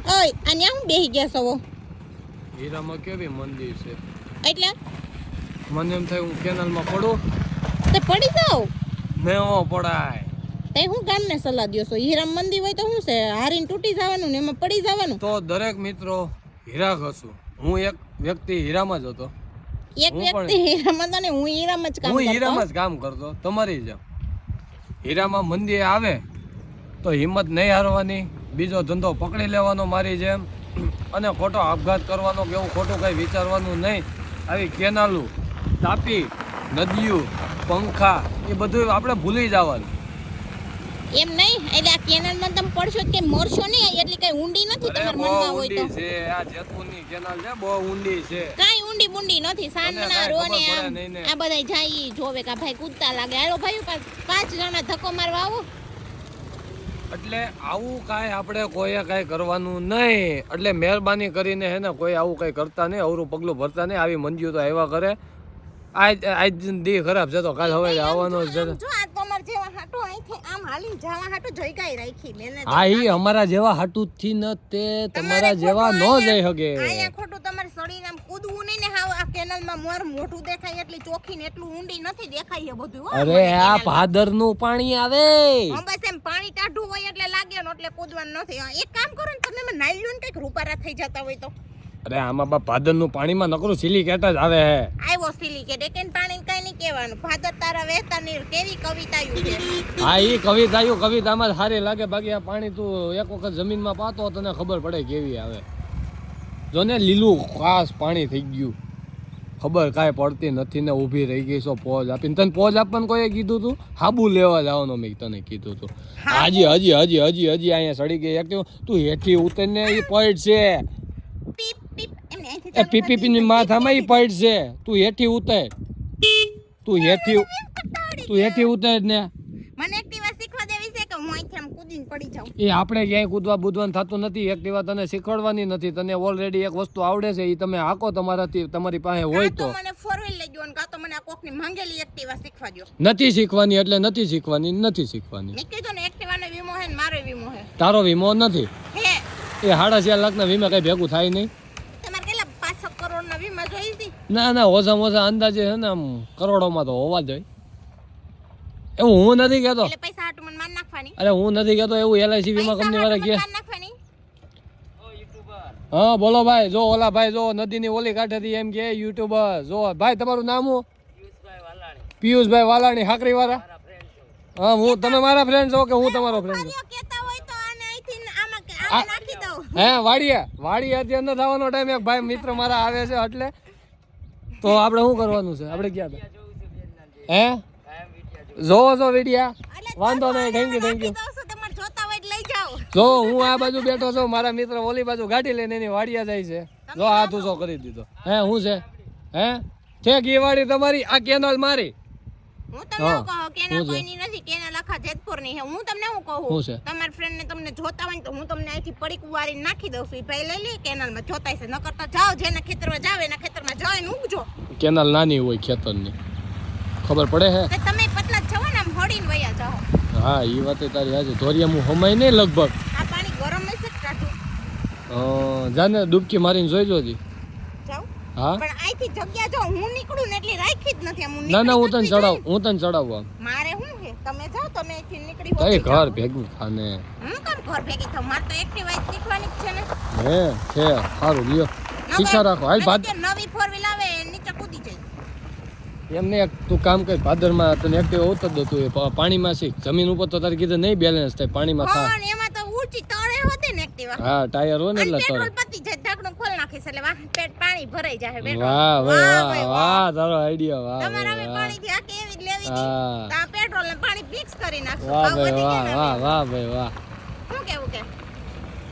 ઓય અને હું બેહી ગયા છો હીરામાં કેવી મંદિર છે એટલે મને એમ થાય હું કેનાલમાં પડું તે પડી જાવ નેવો પડાય તે હું ગામને સલાહ દ્યો છો હીરા મંદિર હોય તો શું છે હારીને તૂટી જવાનું ને એમાં પડી જવાનું તો દરેક મિત્રો હીરા ઘસું હું એક વ્યક્તિ હીરામાં જ હતો એક વ્યક્તિ હીરામાં તો ને હું હીરામાં જ કામ હું કરતો હીરામાં જ કામ કરતો તમારી જેમ હીરામાં મંદિર આવે તો હિંમત નહીં હારવાની બીજો ધંધો પકડી લેવાનો મારી જેમ અને ખોટો આપઘાત કરવાનો કે એવું ખોટું કંઈ વિચારવાનું નહીં આવી કેનાલું તાપી નદીઓ પંખા એ બધું આપણે ભૂલી જવાનું એમ નહીં એટલે આ કેનાલમાં તમે પડશો કે મરશો નહીં એટલી કઈ ઊંડી નથી તમારા મનમાં હોય તો છે આ જેતપુરની કેનાલ છે બહુ ઊંડી છે કાઈ ઊંડી બુંડી નથી સાંજના રોને આ બધા જાય જોવે કે ભાઈ કૂદતા લાગે હાલો ભાઈ 5 જણા ધક્કો મારવા આવો એટલે આવું કાંઈ આપણે કોઈએ કાંઈ કરવાનું નહીં એટલે મહેરબાની કરીને હે ને કોઈ આવું કંઈ કરતા નહીં અવરું પગલું ભરતા નહીં આવી મંદિર તો આવ્યા કરે આજ દી ખરાબ છે તો કાલ હવે આવવાનો જ છે જો આ તમાર જેવા હાટો અહીંથી આમ હાલીને જવા હાટો જઈગાઈ રાખી મેને હા ઈ અમારા જેવા હાટુ થી ન તે તમારા જેવા ન જઈ હગે આયા ખોટું તમારે સડીને આમ કૂદવું નહીં ને હાવ આ કેનાલમાં મોર મોઢું દેખાય એટલી ચોખ્ખી ને એટલું ઊંડી નથી દેખાય બધું હો અરે આ ભાદરનું પાણી આવે હા બસ એમ પાણી ટાઢું હોય એટલે લાગે ને એટલે કૂદવાનું નથી એક કામ કરો ને તમે એમાં નાઈ લ્યો ને કઈક રૂપારા થઈ જતા હોય તો અરે આમાં બા ભાદરનું પાણીમાં નકરું સિલિકેટ જ આવે હે આવ્યો સિલિકેટ એક પાણી કઈ નહીં કહેવાનું ભાદર તારા વહેતા નીર કેવી કવિતાયું છે હા ઈ કવિતામાં જ સારી લાગે બાકી આ પાણી તું એક વખત જમીનમાં પાતો તને ખબર પડે કેવી આવે જો ને લીલું ખાસ પાણી થઈ ગયું ખબર કાંઈ પડતી નથી ને ઊભી રહી ગઈ છો પોજ આપીને તને પોજ આપવાનું કોઈએ કીધું તું હાબુ લેવા જવાનું મેં તને કીધું તું હજી અહીંયા સડી ગઈ એક તું હેઠી ઉતરને એ પડ છે એ પીપીની માથામાં ઈ પડ છે તું હેઠી ઉતર તું હેઠી ઉતર ને મને એક્ટિવા શીખવા દેવી છે કે હું અહીંથી આમ કૂદીને પડી જાઉં એ આપણે ક્યાંય કૂદવા બુદવાનું થતું નથી એક્ટિવા તને શીખવાડવાની નથી તને ઓલરેડી એક વસ્તુ આવડે છે એ તમે હાકો તમારી પાસે હોય તો મને 4 વ્હીલ લઈ દો ને કાં તો મને આ કોકની માંગેલી એક્ટિવા શીખવા દો નથી શીખવાની એટલે નથી શીખવાની મેં કીધું ને એક્ટિવાનો વીમો હે ને મારો વીમો હે તારો વીમો નથી હે એ 4.5 લાખના વીમા કઈ ભેગું થાય નહીં તમારે કેટલા 5 કરોડના વીમા જોઈ છે ના ઓછામાં અંદાજે છે ને આમ કરોડોમાં તો હોવા જોઈએ એવું હું નથી કહેતો એટલે પૈસા હાટુ મને માર નાખવાની અરે હું નથી કહેતો એવું એલઆઈસી વીમા કંપની વાળા કહે હા બોલો ભાઈ જો ઓલા ભાઈ જો નદીની ઓલી કાંઠેથી એમ કે યુટ્યુબર જો ભાઈ તમારું નામ હું પિયુષભાઈ વાલાણી હાકરી વાળા હા હું તમે મારા ફ્રેન્ડ છો કે હું તમારો ફ્રેન્ડ છું હે વાડીયા અત્યારે ન થવાનો ટાઈમ એક ભાઈ મિત્ર મારા આવે છે એટલે તો આપણે શું કરવાનું છે આપણે ક્યાં હે જો વિડિયા વાંધો નહીં થેન્ક યુ જો હું આ બાજુ બેઠો છું મારા મિત્ર ઓલી બાજુ ગાડી લઈને એની વાડિયા જાય છે જો હાથ ઊંચો કરી દીધો હે હું છે હે ઠેક એ વાડી તમારી આ કેનાલ મારી હું તમને કહું કેનાલ કોઈની નથી કેનાલ આખા જેતપુરની છે હું તમને શું કહું તમારા ફ્રેન્ડ ને તમને જોતા હોય તો હું તમને અહીંથી પડીક વાળી નાખી દઉં છું ભાઈ લઈ લે કેનાલમાં જોતાય છે નકર તો જાઓ જેના ખેતરમાં જાવ એના ખેતરમાં જાવ ને ઉગજો કેનાલ નાની હોય ખેતરની ખબર પડે હે તમે પતલા છો ને આમ હોડીને વયા જાઓ હા એ વાત તારી હાજર ધોરિયા હું હમાય નહીં લગભગ આ પાણી ગરમ હશે કાઢું જાને ડૂબકી મારીને જોઈ જોજી જાવ હા પણ અહીંથી જગ્યા જો હું નીકળું ને એટલી રાખી જ નથી આમ ના હું તને ચડાવું મારે શું છે તમે જાઓ તમે અહીંથી નીકળી કઈ ઘર ભેગું ખાને હું કેમ ઘર ભેગી થાવ મારે તો એક્ટિવા શીખવાની જ છે ને છે સારું લ્યો શીખા રાખો હાલ ભાદ નવી 4 વ્હીલ આવે નીચે કૂદી જઈશ એમને એક તું કામ કર ભાદરમાં તને એક્ટિવા ઉતર દો તું પાણીમાં શીખ જમીન ઉપર તો તારે કીધું નહીં બેલેન્સ થાય પાણીમાં થા પણ એમાં તો ઊંચી તળે હોતી ને એક્ટિવા હા ટાયર હોય ને એટલે પેટ્રોલ પતી જાય ઢાંકણું ખોલ નાખીશ એટલે પેટ પાણી ભરાઈ જાય પેટ્રોલ વાહ તારો આઈડિયા વાહ તમારે હવે પાણીથી આ કેવી લેવી હતી તો આ પેટ્રોલ ને પાણી મિક્સ કરી નાખો વાહ ભાઈ વાહ શું કેવું કે